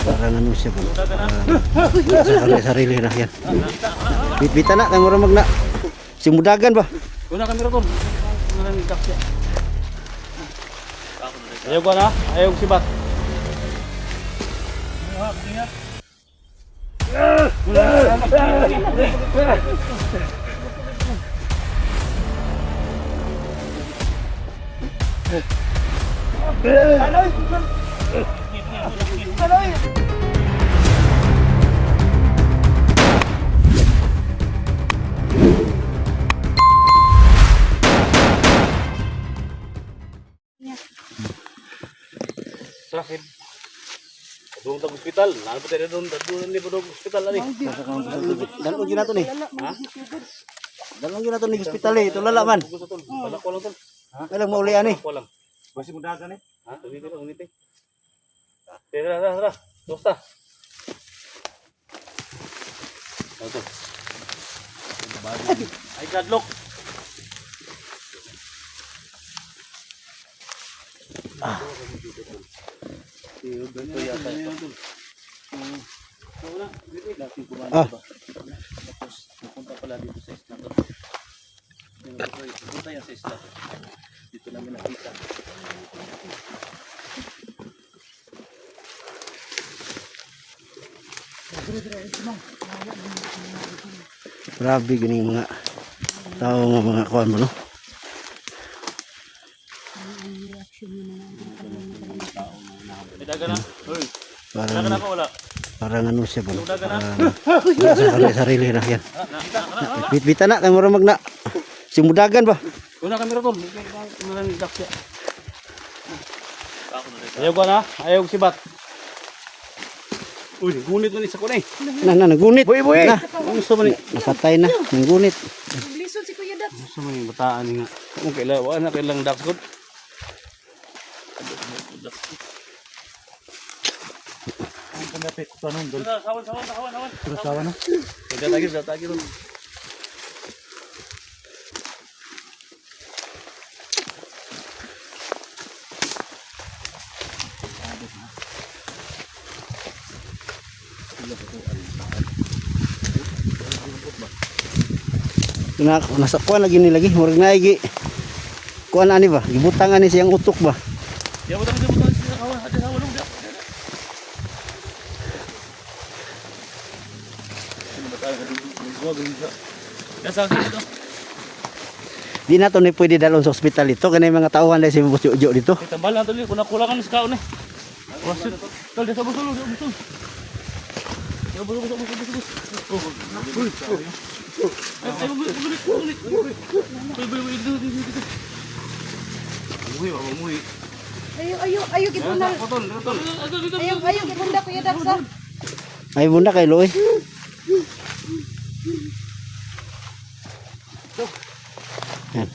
Parang ano siya ba? Sa sarili na yan. Bit-bita na, tayo mag na. Simudagan ba? Una kamera tol. Ayaw ko na, ayaw si Bat. Sakit. Doon sa hospital, nalo pa tayo doon ni bodog hospital ani. Dalawang gina to ni. Ha? Dalawang gina to ni hospital eh. Ito lalaman. Bala ko lang tol. Kailang mauli ani. Ko lang. Basi mo dagan eh. Ha? Uniti lang, uniti. Tara. Dosta. Ito. Ay kadlok. Ah. Tapos pupunta pala dito sa isla to. Pupunta yan sa isla. Dito namin nakita. Grabe gini mga tao mga kuan mo no. Dagan na. Hoy. Dagan Parang na pa wala. parang ano siya ba? Dagan na. Sa sarili na yan. Bit-bita na, tayo mag na. Simudagan ba? Una kamera tol. Kumalang dakya. Ayaw ko na, ayaw si Bat. Uy, gunit man isa ko na eh. Nagunit. Boy. Na, gusto man napatay na, nagunit. Lisod si Kuya Dak. Gusto mo yung bataan nga. Kung kailang dakod. Ang kanapit ko tanong dol. Kawan. Kawan no. Datagi ron. Nasa kuan lagi ni lagi, murag naigi. Kuan ani ba? Gibutang ani siyang utok ba? Ya butang sa kawan. Ada kawan dong. Di na to ni pwede dalon sa ospital ito kanay mga tauhan dahil si Boss-Jojo dito. Tambal na tuloy, kung nakulangan sa kaon eh. Wasit. Tal, dito busul. Ya busul. Ay, Umuwi. Ayo gituna. Ayo gitunda Kuya Dak sa. Ay bunda kay Loy. Yan.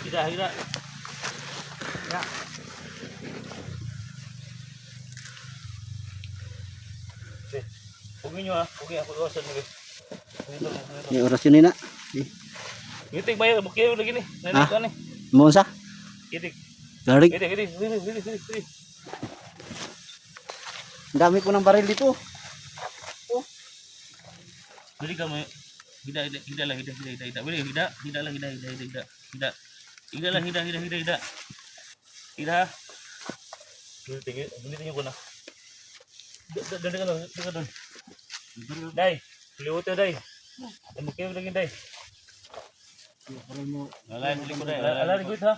Hida. Ya. Huwag nyo ha. Huwag ako iwasan mo. Ni oras yun na. Gitik ba yun? Bukya yun lagi ni. Nanito ni. Mo sa? Gitik. Garig. Gitik. Ang dami ko ng baril dito. Bili ka mo. Hida lang. Bili hida. Hida lang. Hida. Bili niyo ko na. Dali ka doon. Day. Liwot yun, Day. Mukha yung lagi, Day. Alay ko, Day. Alay ko ito, ha?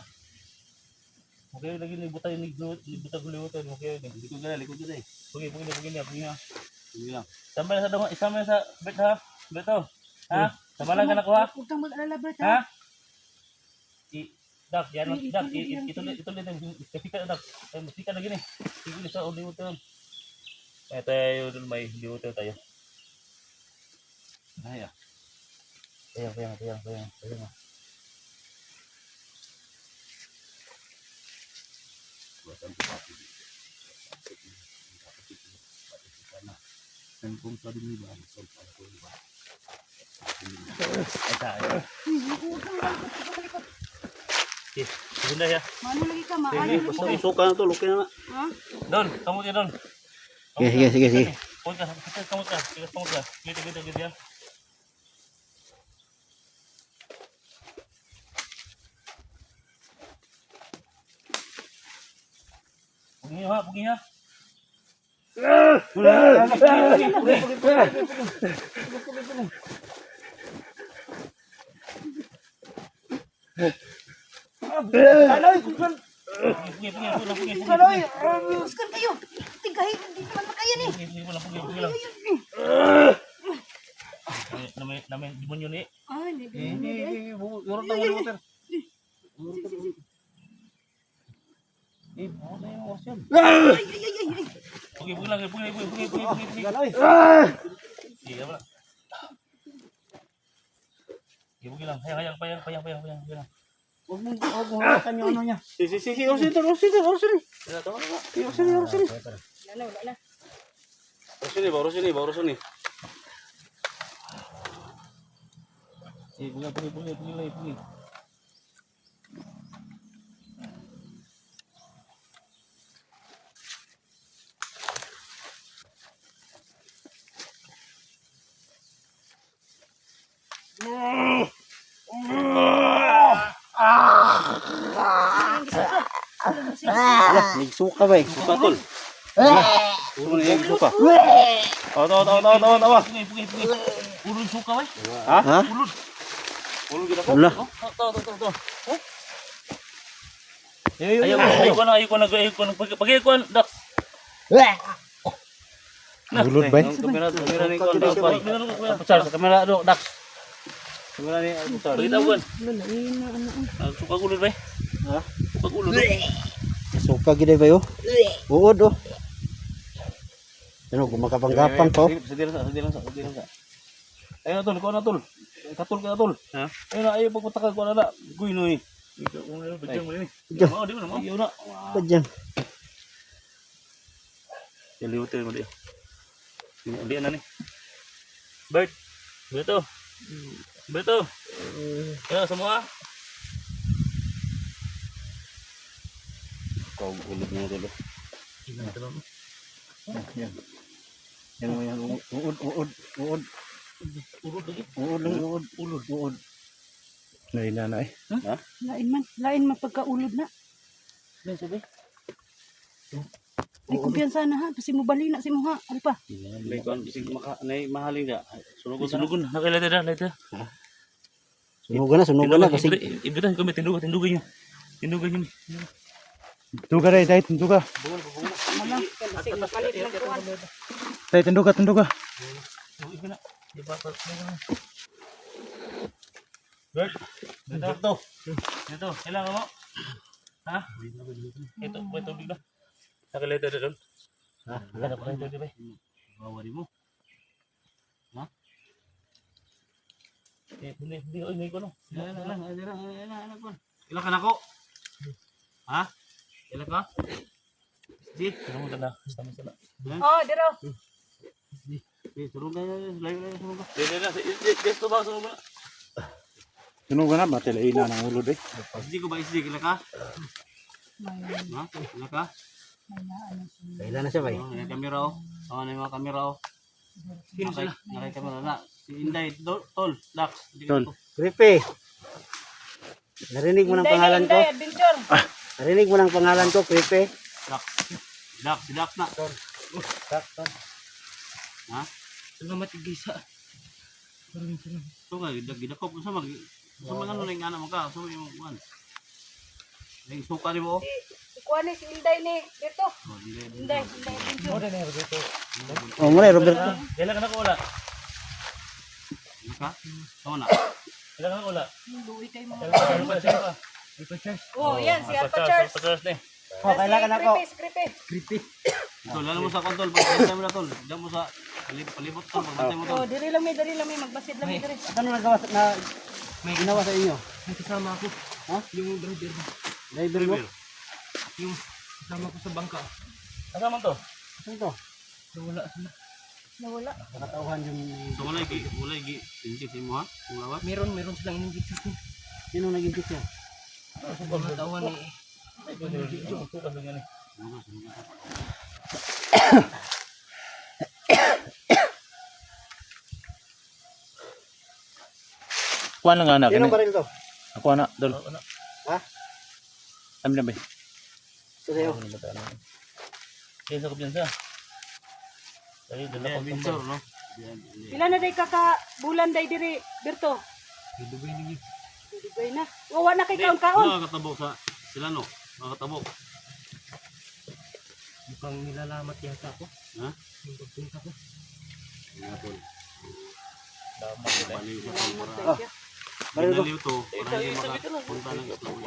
Mukha yung lagi, libuta yung libuta ko liwot yun. Mukha yung likod yun, Day. Pugi na. Sama na sa bed, ha? Beto. Ha? Sama lang ka na ko, ha? Huwag kang mag-alala, Bert, Ha? ha? Dak, yan. Dak, ituloy. Kapika, Dak. Kapika lagi, ni. Igulis sa liwot yun. Tayo doon may liwot yun tayo. Ay, Kaya. Kung sabi ni ba, sol para ko ba. Ay tayo. Segunda ya. Mano lagi ka, maayo. Suka na to, lukin na. Ha? Don, kamu dia Don. Sige. Kamot ka. Kamot ka. Kamot ka. Gito yan. Pugi ha. Pugi. Buskan kayo. Tingkahi, hindi naman makayan eh. Pugi lang. Namin demonyo ni. Ah, hindi. Urot na water. Buot na yung oras yan. Pugi lang. Sige, wala. Pugi lang. Hayang. Huwag mo hawakan yung ano niya. Sige, Orsin. Wala na. Orsin ni. Pugi. Nagsuka ba eh? Suka tol. Puro na yung suka. Tawa. Pugi. Ulod suka ba? Ha? Ulod gina ko. Wala. Tawa. Ayaw ko na. Pagay ko na. Dax. Ulod ba? Kamera ni kon daw pa. Apuchar sa kamera do Dax. Kamera ni apuchar. Kita bukan. Suka ulod ba? Ha? Suka ulod. Suka gid ba yo? Uod oh. Ano gumakapang-gapang pa. Sedih lang sa. Ayo tol, ko na tol. Katul ka tol. Ha? Ayo pagpunta ka ko na. Guy no ni. Bajang mo ni. Mo di mo. Iyo na. Bajang. Jadi hotel mo di. Di na ni. Bert. Beto. Ya semua. Kau ulod mo dulu. Yan. Yan mo yan. Uod. Uod. Lain na eh. Ha? Lain man pagkaulod na. Ano sabi? Ay kumpiyansa na ha, kasi mo bali na si mo ha. Ano pa? May kon bisig mahaling da. Sunugon. Nakilala da. Sunugan na kasi. Ibigay ko may tindugan niyo. Tunduga dai, tunduga. Malang kasi palit lang kuan. Dai tunduga. Ibigay na. Di ba pa. Bert. Dito. Kailangan mo. Ha? Ito, tubig na. Nakilala da doon. Ha? Wala pa rin di ba? Bawari mo. Ha? Hindi ko no. Ilan ka na ko? Ha? Ilan ka? Di, kamu tanda. Sama. Oh, diro. Suruh ka. Guys, tubang suruh ka. Sunugan na matay na ng ulod eh. Isdi ko ba isdi ilan ka? Ha? Ilan ka? Kailan na siya ba? Yung kamera oh. Ano yung mga kamera oh. Sino sila? Kamera na. Si Inday, Tol, Dax. Tol. Creepy. Narinig mo ng pangalan ko? Adventure. Narinig mo ng pangalan ko, Creepy? Dax na. Dax. Ha? Ito nga matigisa. Ito nga, gidakop mo sa mga ano na yung anak mo ka. So yung kuhan. Yung suka ni mo. Kuan ni si Inday ni dito. Inday. Oh, muna Roberto. Kailan ka na ko wala? Ka? Tama na. Kailan ka na ko wala? Luwi kay mo. Kailan ka pa? Oh, yan si Alpha Charles. Charles ni. Oh, kailangan ako. Creepy. Ito, lalo mo sa kontrol. Pagkantay mo na tol. Diyan mo sa palibot tol. Pagkantay mo tol. Oh, diri lang may magbasid lang diri. Ano nagawa na may ginawa sa inyo? May kasama ako. Ha? Yung driver. Driver mo? Yung kasama ko sa bangka. Kasama to? Ano to? Nawala. Nakatauhan yung... So wala igi. Hindi si mo ha? Kung lawas? Meron silang hindi sa akin. Sino naging siya? Mga tawan ni Kuha lang anak. Ilang baril to? Ako anak, dol. Ha? Amin na ba? Ito sa'yo. Kaya sa kumpiyansa. Dali, dala ko Vincor, no? Pila na day bulan day diri, Berto? Dugay na. Wawa na kay kaon-kaon. Nakatabok sa sila, no? Nakatabok. Mukhang nilalamat yata ako. Ha? Yung pagpunta ko. Damat ko lang. Baril to. Binaliw to, para hindi makapunta ng itlog.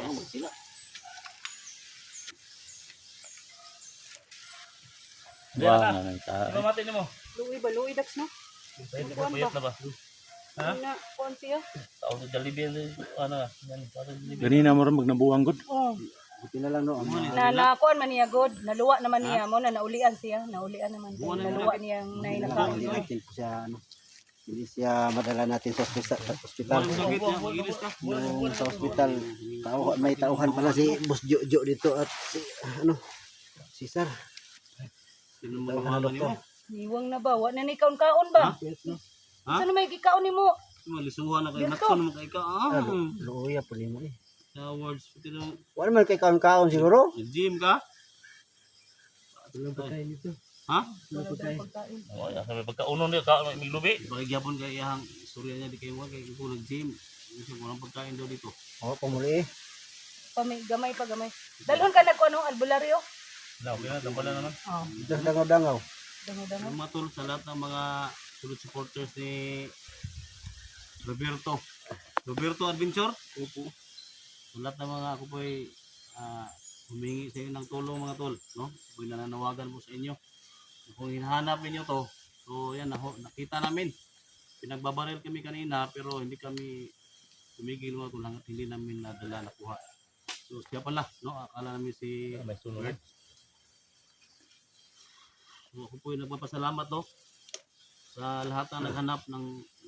Wow, ano mati mo? Luwi dax no? Payat na ba? Ha? Na kuan siya. Tao sa Jollibee, ano, yan, para Jollibee. Ganina mo rin magnabuang good. Oh. Buti na lang no. Na kuan man niya god, naluwa naman niya mo na naulian siya, naulian naman siya. Naluwa niyang nay nakaon niya. Natin po siya ano. Hindi siya madala natin sa ospital. Yung sa ospital, may tauhan pala si Boss Jojo dito at si ano, Cesar. Tauhan na doktor. Niwang na ba? Wa na ni kaon-kaon ba? Ha? Saan may gikaon nimo? Malisuhan na kayo, Berto. natson mo kayo ka. Luya po mo eh. Sa awards, pati ng Wala man kay kaon-kaon siguro. gym ka. Walang pagkain nito. Ha? Walang pagkain. Oh, ya, sabi pagkaunon niya, may lubi. Pakigyapon kay iyahang istorya niya, di kayo mo, kay ito nag-gym. Kasi walang pagkain daw dito. Oh, pumuli eh. Gamay pa gamay. Dalhon ka nagkuan ng albularyo? No, kaya tambala naman. Oh, Dangaw-dangaw. dango-dango. Ang matulog sa lahat ng mga tulad supporters ni Roberto Adventure. Opo. Sa lahat ng mga ako po ay humingi sa inyo ng tulong mga tol, no? Ako'y nananawagan po sa inyo. Kung hinahanap niyo to, so yan, nakita namin. Pinagbabaril kami kanina pero hindi kami tumigil mga tol hanggat hindi namin nadala nakuha. So siya pala, no? Akala namin si Bert. So, ako po yung nagpapasalamat no sa lahat ng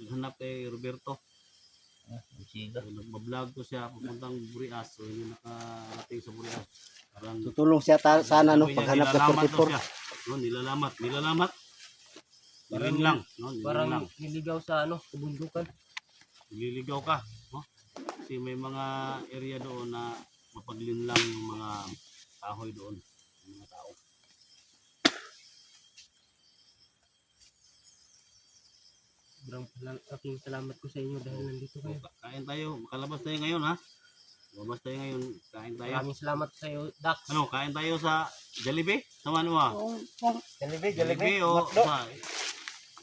naghanap kay Roberto. Nagbablog ko siya papuntang Burias, so hindi nakarating sa Burias. Parang Tutulong siya sana no paghanap ng 44. no, nilalamat. Parang lang, no? Parang Lang. niligaw sa ano, kabundukan. Nililigaw ka, no? Kasi may mga area doon na mapaglinlang yung mga kahoy doon, yung mga tao. Sobrang aking salamat ko sa inyo dahil nandito kayo. Kain tayo, makalabas tayo ngayon ha. Lumabas tayo ngayon, kain tayo. Maraming salamat sa iyo, Dax. Ano, kain tayo sa Jollibee? Sama mo ha? Jollibee o sa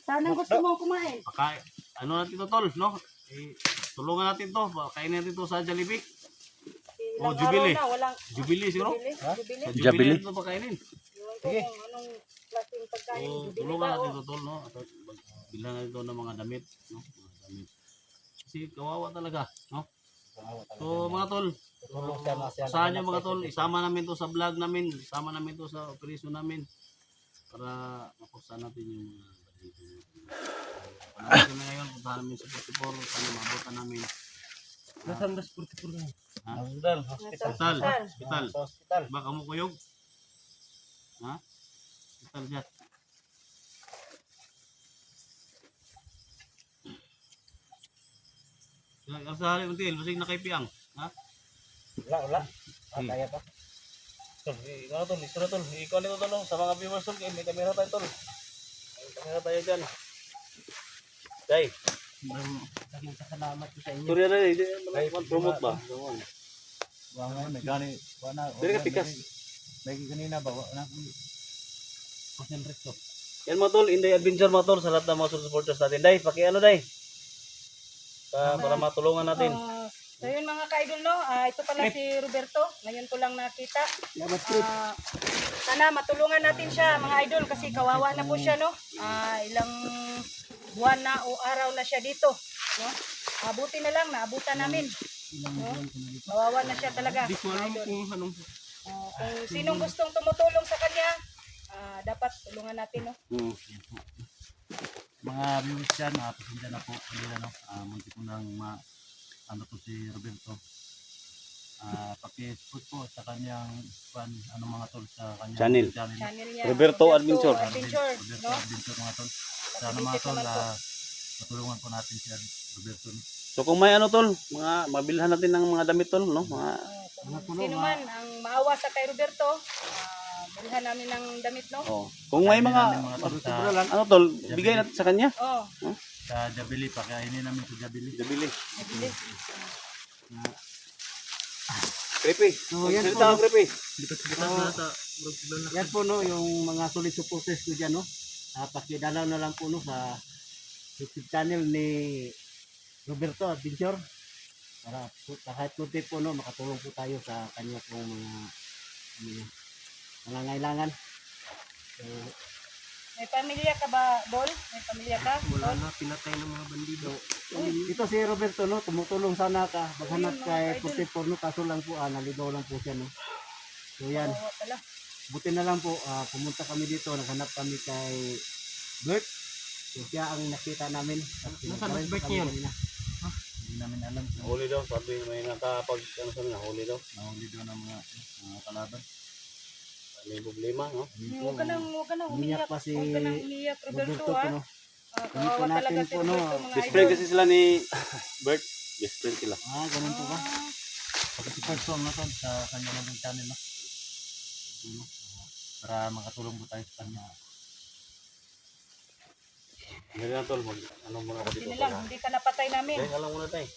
Saan ang gusto mo kumain? pakain. Ano natin to tol, no? Tulungan natin to, kainin natin to sa Jollibee. Ilang Jubilee. araw na, walang Jubilee siguro? Jubilee. Sa Jollibee? Jollibee natin to pakainin. Iwan ko kung anong klaseng pagkain. So, Jubilee tulungan ba natin o? to tol, no? At bilhan natin to ng mga damit, no? Mga damit. Kasi kawawa talaga, no? So mga tol, saan nyo mga tol, isama namin to sa vlog namin, isama namin to sa operasyon namin para mapuksan natin yung mga balito. Panahon na ngayon, puntahan namin sa 44, sana mabutan namin. Nasaan das 44 na? Ha? Nasa Hospital, hospital. hospital. Baka mo kuyog? Ha? Hospital siya. Sa halip until, masig na kay Piang. Ha? Wala. Kaya pa. Tol, ikaw tol, ito na tol. Ikaw nito tol, sa mga viewers tol, may kamera tayo tol. May kamera tayo dyan. Day. Sobrang aking salamat ko sa inyo. Turya na rin, mag-promote ba? Wangan na gani. Wana. Dili ka pikas. Lagi kanina ba na Recto. Yan mga tol, Inday Adventure mga tol, sa lahat ng mga supporters natin. Day, pakiano Day? Para matulungan natin. So yun mga ka-idol no, ito pala si Roberto. Ngayon ko lang nakita. Sana matulungan natin siya mga idol kasi kawawa na po siya no. Ilang buwan na o araw na siya dito. No? Abuti na lang, naabutan namin. No? Kawawa na siya talaga. Di ko alam kung anong Kung sinong gustong tumutulong sa kanya, dapat tulungan natin no. Mga viewers dyan, pasensya na po. Kanila no, munti ko nang ano to si Roberto. Paki-support po sa kanyang ano mga tol sa kanyang channel. Channel niya. Roberto Adventure. Adventure, Roberto no? Adventure mga tol. Sana mga Visit tol, naman po. matulungan po natin si Roberto. So kung may ano tol, mga mabilhan natin ng mga damit tol, no? Mga Sino man ang maawa sa kay Roberto, bilhan namin ng damit, no? oh. Kung may mga ano tol, bigay natin sa kanya. Oh, Sa Jabili, pakainin namin sa Jabili. Jabili. nabili. Creepy. So, yan po, Salita no? creepy. Yan po no, yung mga solid supporters ko dyan no. Pakidalaw na lang po no sa YouTube channel ni Roberto Adventure. Para kahit kunti po no, makatulong po tayo sa kanya pong mga nangangailangan. So, May pamilya ka ba, Dol? May pamilya ka? Wala Dol? na, pinatay ng mga bandido. ito si Roberto no, tumutulong sana ka maghanap Ayun, mga kay idol. Puti Porno kaso lang po naligaw lang po siya no. So yan, Oo, pala. buti na lang po pumunta kami dito, naghanap kami kay Bert. So siya ang nakita namin. Nasaan ang bike niya? Hindi namin alam. Huli daw, sabi may nakapag ano sabi na huli daw. Nahuli doon ng mga kalaban. May problema, no? Huwag ka nang Umiyak umiyak. pa si Huwag ka nang umiyak, Roberto, Roberto ha? po no. Kawawa po natin talaga si po, no. Roberto, mga Best friend idol. kasi sila ni Bert. Best friend sila. Ganun po ba? Pati si Person na to sa kanya ng channel no. Para makatulong po tayo sa kanya. Hindi na tol, ano muna ako Hindi dito. na lang, hindi ka napatay namin. Kaya lang muna tayo.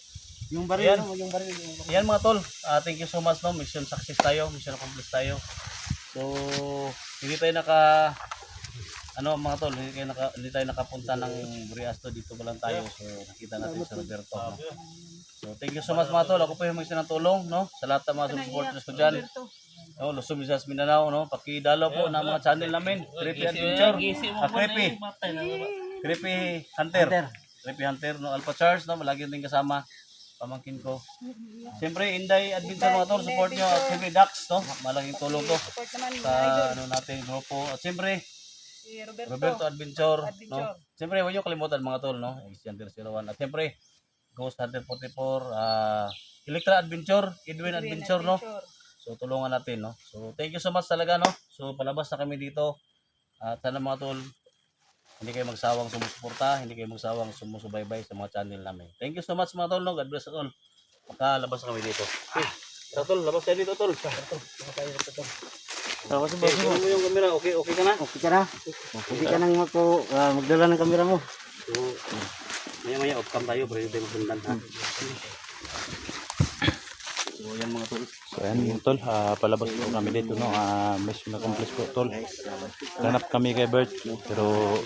Yung baril, Ayan. no? Yung baril. Yung Ayan mga tol, thank you so much no. Mission success tayo, mission accomplished tayo. So, hindi tayo mga tol, hindi tayo nakapunta ng Buriasto, dito pa lang tayo. So, nakita natin si Roberto. No? So, thank you so much mga tol. Ako po yung mag-isa ng tulong, no? Sa lahat ng mga supporters ko dyan. Roberto. No, Luzon, Visayas, Mindanao, no? Pakidalaw po ng mga channel namin. Creepy Adventure, Creepy Hunter. Creepy Hunter, no? Alpha Charles, no? Malagi din kasama. Pamangkin ko. Siyempre, Inday Adventure mga tol, support nyo. At siyempre, Dax, no? Malaking tulong ko Support naman, mga sa idol. ano natin, grupo. At siyempre, Si Roberto. Roberto Adventure, no? Adventure. Siyempre, huwag nyo kalimutan mga tol, no? Hunter 01. At siyempre, Ghost Hunter 44, Electra Adventure, Edwin Adventure, no? So, tulungan natin, no? So, thank you so much talaga, no? So, palabas na kami dito. At sana mga tol, hindi kayo magsawang sumusuporta, hindi kayo magsawang sumusubaybay sa mga channel namin. Thank you so much mga tol, no? God bless us all. Makalabas na kami dito. Okay. Tara tol, labas tayo dito tol. Labas mo yung camera, okay ka na? Okay ka na? Okay ka nang magdala ng kamera mo. So, maya off cam tayo, pero hindi tayo masundan, ha? So, yan mga tol. So ayan yung tol, palabas po kami dito no. Mission accomplished po tol. Ganap kami kay Bert pero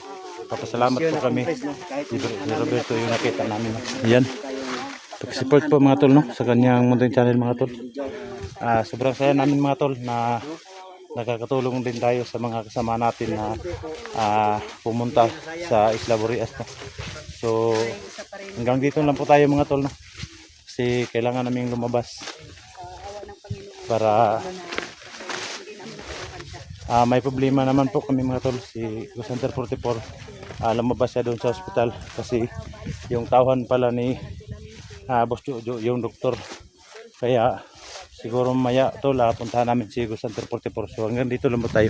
papasalamat po kami ni Roberto yung nakita namin. No? Ayan. Pag-support po mga tol no sa kanyang munting channel mga tol. Sobrang saya namin mga tol na nakakatulong din tayo sa mga kasama natin na pumunta sa Isla Burias. No? So hanggang dito lang po tayo mga tol no. Kasi kailangan naming lumabas para may problema naman po kami mga tol. Si Center 44 lumabas siya doon sa ospital kasi yung tauhan pala ni Boss Jojo yung doktor, kaya siguro maya tol puntahan namin si Center 44. So hanggang dito lang po tayo.